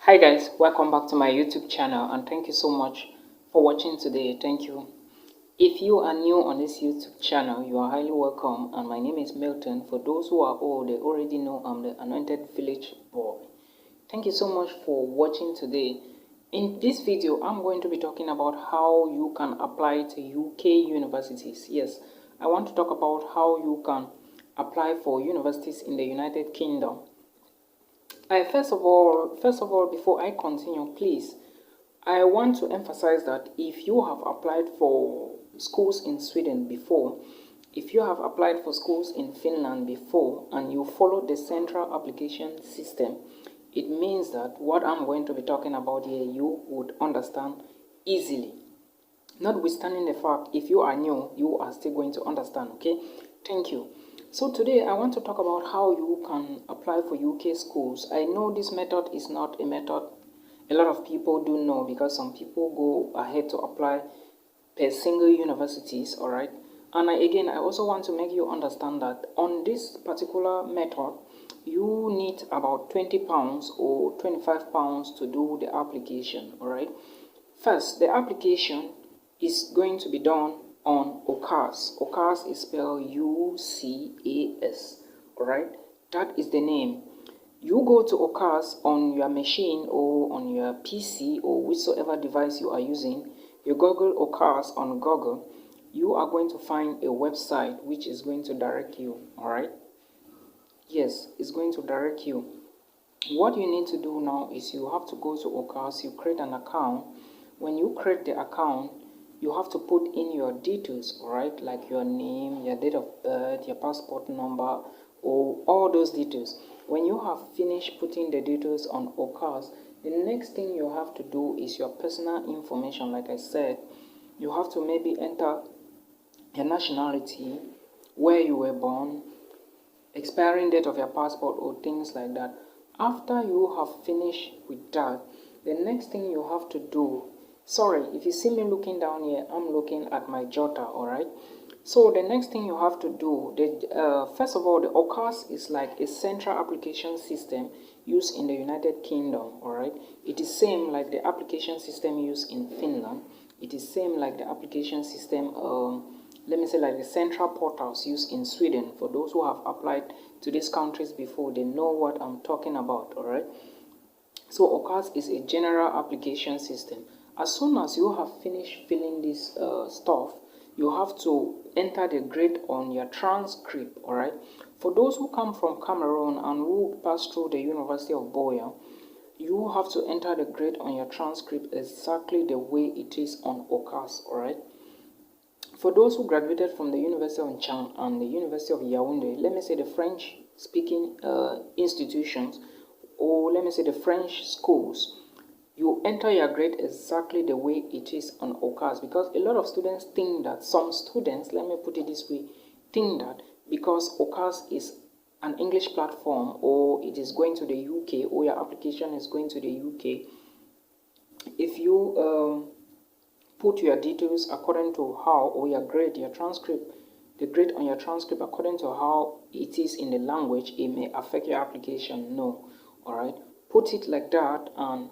Hi guys, welcome back to my YouTube channel and thank you so much for watching today. Thank you. If you are new on this YouTube channel, you are highly welcome and my name is Milton. For those who are old, they already know I'm the anointed village boy. Thank you so much for watching today. In this video, I'm going to be talking about how you can apply to UK universities. Yes, I want to talk about how you can apply for universities in the United Kingdom. First of all, before I continue, please, I want to emphasize that if you have applied for schools in Sweden before, if you have applied for schools in Finland before, and you follow the central application system, it means that what I'm going to be talking about here, you would understand easily. Notwithstanding the fact, if you are new, you are still going to understand, okay? Thank you. So today I want to talk about how you can apply for UK schools. I know this method is not a method a lot of people do know because some people go ahead to apply per single universities, all right? And again, I also want to make you understand that on this particular method, you need about £20 or £25 to do the application, all right? First, the application is going to be done on Ucas. Ucas is spelled U-C-A-S, alright? That is the name. You go to Ucas on your machine or on your PC or whichsoever device you are using. You Google Ucas on Google. You are going to find a website which is going to direct you, alright? Yes, it's going to direct you. What you need to do now is you have to go to Ucas, you create an account. When you create the account, you have to put in your details, right? Like your name, your date of birth, your passport number, or all those details. When you have finished putting the details on Ucas, the next thing you have to do is your personal information. Like I said, you have to maybe enter your nationality, where you were born, expiring date of your passport, or things like that. After you have finished with that, the next thing you have to do, sorry, if you see me looking down here, I'm looking at my jotter, alright? So the next thing you have to do, first of all, the Ucas is like a central application system used in the United Kingdom, alright? It is same like the application system used in Finland. It is same like the application system, let me say like the central portals used in Sweden. For those who have applied to these countries before, they know what I'm talking about, alright? So Ucas is a general application system. As soon as you have finished filling this stuff, you have to enter the grade on your transcript, alright? For those who come from Cameroon and who pass through the University of Boya, you have to enter the grade on your transcript exactly the way it is on Ucas, alright? For those who graduated from the University of Chang and the University of Yaoundé, let me say the French-speaking institutions, or let me say the French schools, you enter your grade exactly the way it is on Ucas, because a lot of students think that, some students, let me put it this way, think that because Ucas is an English platform, or it is going to the UK, or your application is going to the UK, if you put your details according to how, or your grade, your transcript, the grade on your transcript according to how it is in the language, it may affect your application. No, alright? Put it like that and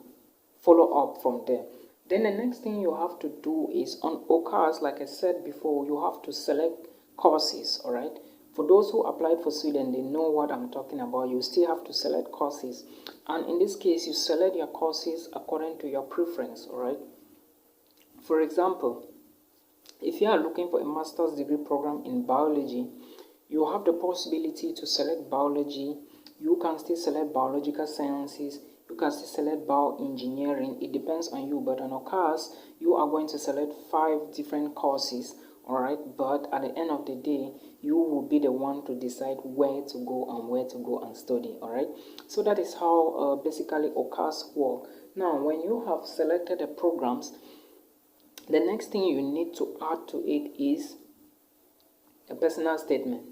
follow up from there. Then the next thing you have to do is on Ucas, like I said before, you have to select courses, alright? For those who applied for Sweden, they know what I'm talking about. You still have to select courses. And in this case, you select your courses according to your preference, alright? For example, if you are looking for a master's degree program in biology, you have the possibility to select biology. You can still select biological sciences. You can still select bioengineering. It depends on you. But on Ucas, you are going to select 5 different courses. Alright, but at the end of the day, you will be the one to decide where to go and where to go and study. Alright, so that is how basically Ucas work. Now, when you have selected the programs, the next thing you need to add to it is a personal statement.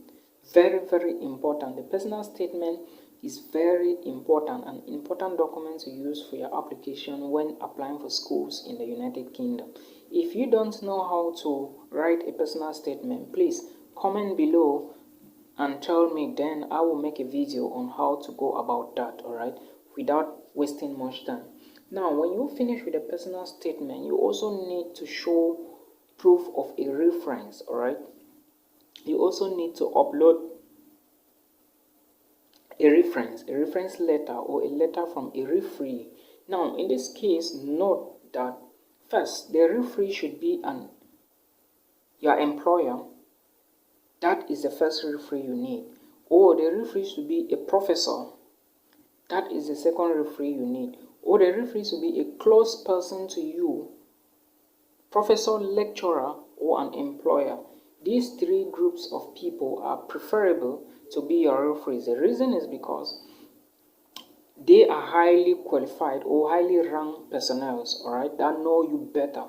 Very, very important. The personal statement is very important, an important document to use for your application when applying for schools in the United Kingdom. If you don't know how to write a personal statement, please comment below and tell me, then I will make a video on how to go about that, alright? without wasting much time. Now, when you finish with a personal statement, you also need to show proof of a reference, all right? You also need to upload a reference letter or a letter from a referee. Now, in this case, note that first, the referee should be your employer. That is the first referee you need. Or the referee should be a professor. That is the second referee you need. Or the referee should be a close person to you, professor, lecturer, or an employer. These three groups of people are preferable to be your referees. The reason is because they are highly qualified or highly ranked personnel, alright, that know you better.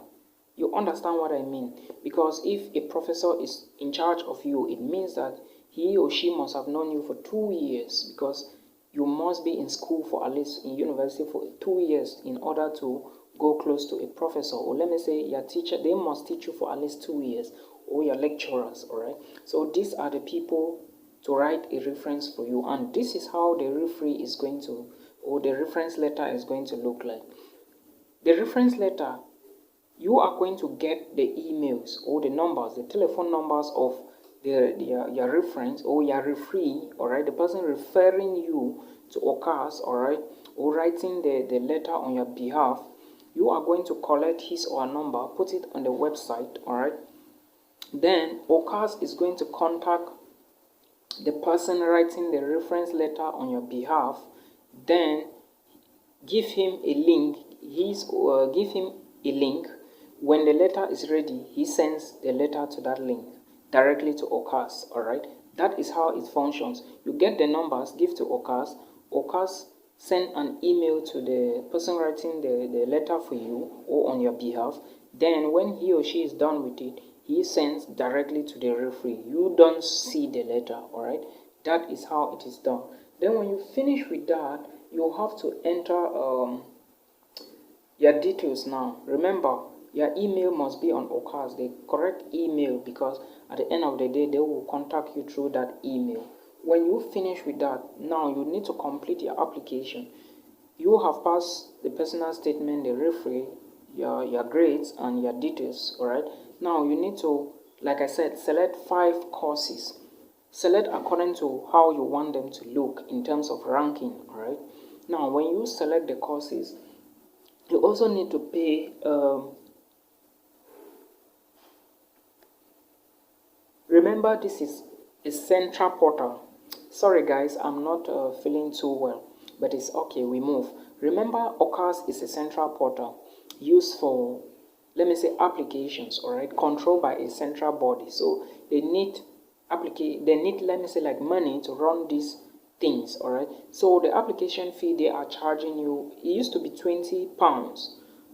You understand what I mean? Because if a professor is in charge of you, it means that he or she must have known you for 2 years, because you must be in school for at least in university for 2 years in order to go close to a professor. Or let me say your teacher, they must teach you for at least 2 years, or your lecturers, alright? So these are the people to write a reference for you, and this is how the referee is going to, or the reference letter is going to look like. The reference letter, you are going to get the emails or the numbers, the telephone numbers of your reference or your referee, all right, the person referring you to Ucas, all right, or writing the letter on your behalf. You are going to collect his or her number, put it on the website, all right. Then Ucas is going to contact the person writing the reference letter on your behalf. Then give him a link. Give him a link. When the letter is ready, he sends the letter to that link directly to Ucas, alright? That is how it functions. You get the numbers, give to Ucas. Ucas send an email to the person writing the letter for you or on your behalf. Then when he or she is done with it, he sends directly to the referee. You don't see the letter, alright? That is how it is done. Then when you finish with that, you have to enter your details now. Remember, your email must be on Ucas, the correct email, because at the end of the day, they will contact you through that email. When you finish with that, now you need to complete your application. You have passed the personal statement, the referee, your grades, and your details, alright? Now you need to, like I said, select 5 courses. Select according to how you want them to look in terms of ranking, alright? Now, when you select the courses, you also need to pay remember, this is a central portal. Sorry guys, I'm not feeling too well, but it's okay, we move. Remember, Ucas is a central portal used for, let me say, applications, all right, controlled by a central body. So they need let me say, like, money to run these things, all right? So the application fee they are charging you, it used to be £20,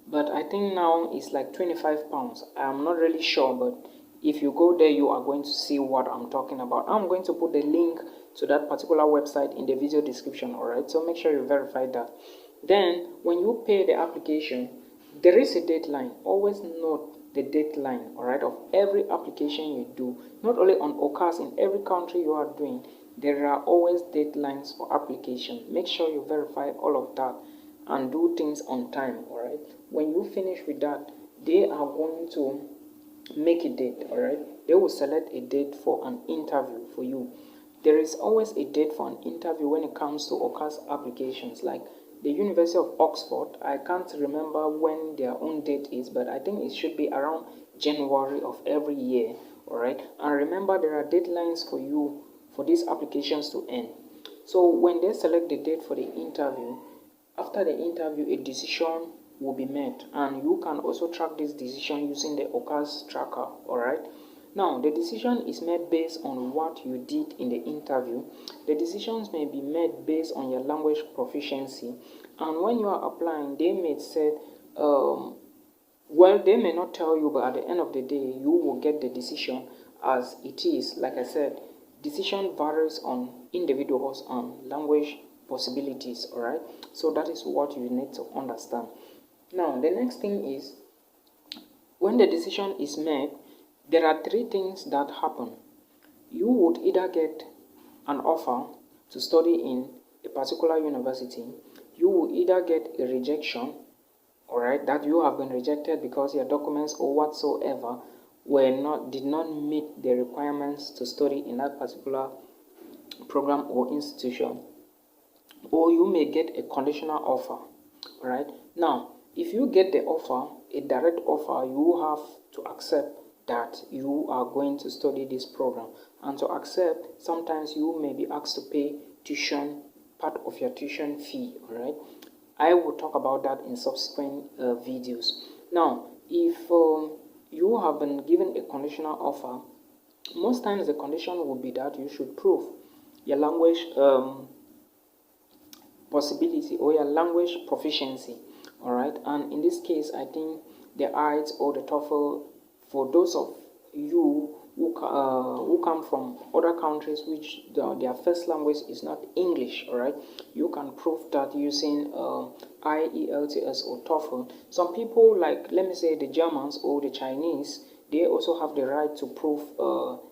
but I think now it's like £25. I'm not really sure, but if you go there, you are going to see what I'm talking about. I'm going to put the link to that particular website in the video description, all right? So make sure you verify that. Then when you pay the application, there is a deadline. Always note the deadline, all right, of every application you do. Not only on Ucas, in every country you are doing, there are always deadlines for application. Make sure you verify all of that and do things on time, all right? When you finish with that, they are going to make a date, all right? They will select a date for an interview for you. There is always a date for an interview when it comes to Ucas applications. Like the University of Oxford, I can't remember when their own date is, but I think it should be around January of every year, all right? And remember, there are deadlines for you for these applications to end. So when they select the date for the interview, after the interview, a decision will be made, and you can also track this decision using the Ucas tracker, all right? Now, the decision is made based on what you did in the interview. The decisions may be made based on your language proficiency, and when you are applying, they may say, well, they may not tell you, but at the end of the day, you will get the decision as it is. Like I said, decision varies on individuals and language possibilities, all right? So that is what you need to understand. Now, the next thing is, when the decision is made, there are 3 things that happen. You would either get an offer to study in a particular university. you will either get a rejection, all right, that you have been rejected because your documents or whatsoever did not meet the requirements to study in that particular program or institution, or you may get a conditional offer. All right, now if you get the offer, a direct offer, you have to accept that you are going to study this program. And to accept, sometimes you may be asked to pay tuition, part of your tuition fee. All right, I will talk about that in subsequent videos. Now, if you have been given a conditional offer, most times the condition would be that you should prove your language possibility or your language proficiency. All right, and in this case, I think the IELTS or the TOEFL, for those of you who come from other countries which their first language is not English, all right, you can prove that using IELTS or TOEFL. Some people, like let me say the Germans or the Chinese, they also have the right to prove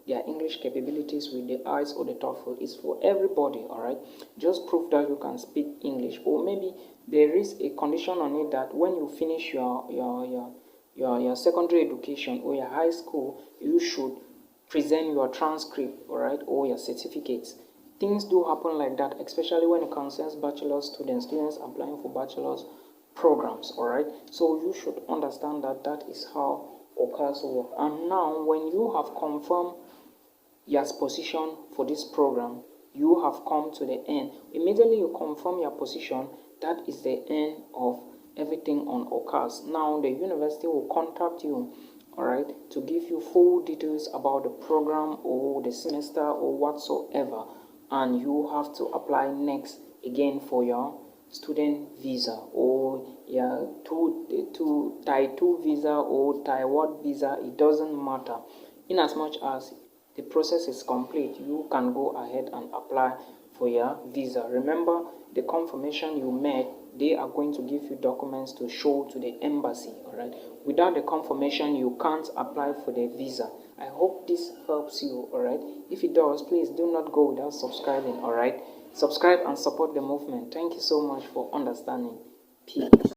their English capabilities with the IELTS or the TOEFL. It's for everybody, all right? Just prove that you can speak English, or maybe there is a condition on it that when you finish your secondary education or your high school, you should present your transcript, all right, or your certificates. Things do happen like that, especially when it concerns bachelor students applying for bachelor's programs, all right? So you should understand that that is how Ucas work. And now when you have confirmed your position for this program, you have come to the end. Immediately you confirm your position, that is the end of everything on Ucas. Now the university will contact you, all right, to give you full details about the program or the semester or whatsoever, and you have to apply next again for your student visa or your Type 2 visa or Type 1 visa. It doesn't matter. In as much as the process is complete, you can go ahead and apply for your visa. Remember, the confirmation you made, they are going to give you documents to show to the embassy, all right? Without the confirmation, you can't apply for the visa. I hope this helps you, all right? If it does, please do not go without subscribing, all right? Subscribe and support the movement. Thank you so much for understanding. Peace.